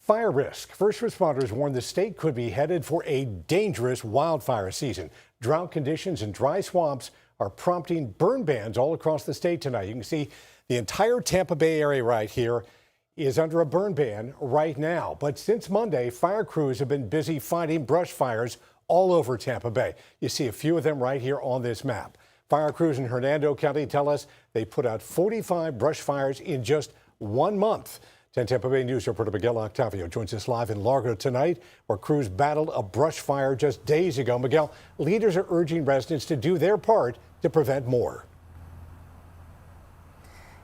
Fire risk. First responders warn the state could be headed for a dangerous wildfire season. Drought conditions and dry swamps are prompting burn bans all across the state tonight. You can see the entire Tampa Bay area right here is under a burn ban right now. But since Monday, fire crews have been busy fighting brush fires all over Tampa Bay. You see a few of them right here on this map. Fire crews in Hernando County tell us they put out 45 brush fires in just 1 month. 10 Tampa Bay News reporter Miguel Octavio joins us live in Largo tonight, where crews battled a brush fire just days ago. Miguel, leaders are urging residents to do their part to prevent more.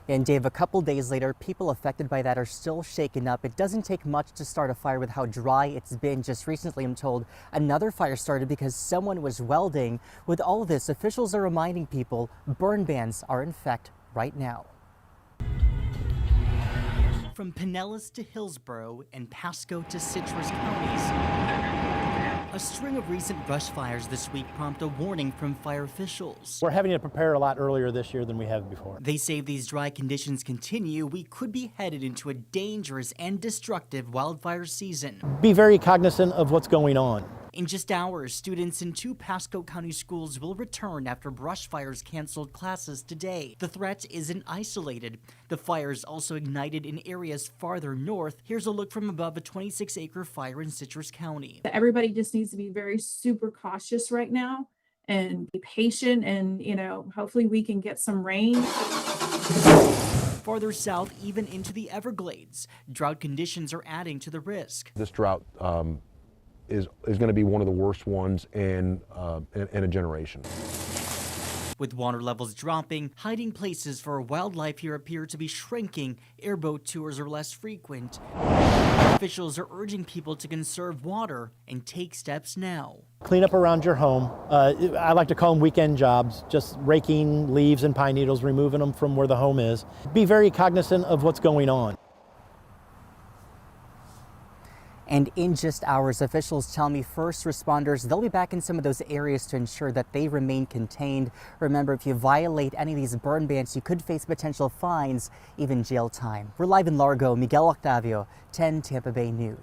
And Dave, a couple days later, people affected by that are still shaken up. It doesn't take much to start a fire with how dry it's been. Just recently, I'm told, another fire started because someone was welding. With all of this, officials are reminding people burn bans are in effect right now. From Pinellas to Hillsborough and Pasco to Citrus counties, a string of recent brush fires this week prompt a warning from fire officials. We're having to prepare a lot earlier this year than we have before. They say if these dry conditions continue, we could be headed into a dangerous and destructive wildfire season. Be very cognizant of what's going on. In just hours, students in 2 Pasco County schools will return after brush fires canceled classes today. The threat isn't isolated. The fires also ignited in areas farther north. Here's a look from above a 26-acre fire in Citrus County. Everybody just needs to be very super cautious right now and be patient, and hopefully we can get some rain. Farther south, even into the Everglades, drought conditions are adding to the risk. This drought is going to be one of the worst ones in a generation. With water levels dropping, hiding places for wildlife here appear to be shrinking. Airboat tours are less frequent. Officials are urging people to conserve water and take steps now. Clean up around your home. I like to call them weekend jobs, just raking leaves and pine needles, removing them from where the home is. Be very cognizant of what's going on. And in just hours, officials tell me first responders, they'll be back in some of those areas to ensure that they remain contained. Remember, if you violate any of these burn bans, you could face potential fines, even jail time. We're live in Largo. Miguel Octavio, 10 Tampa Bay News.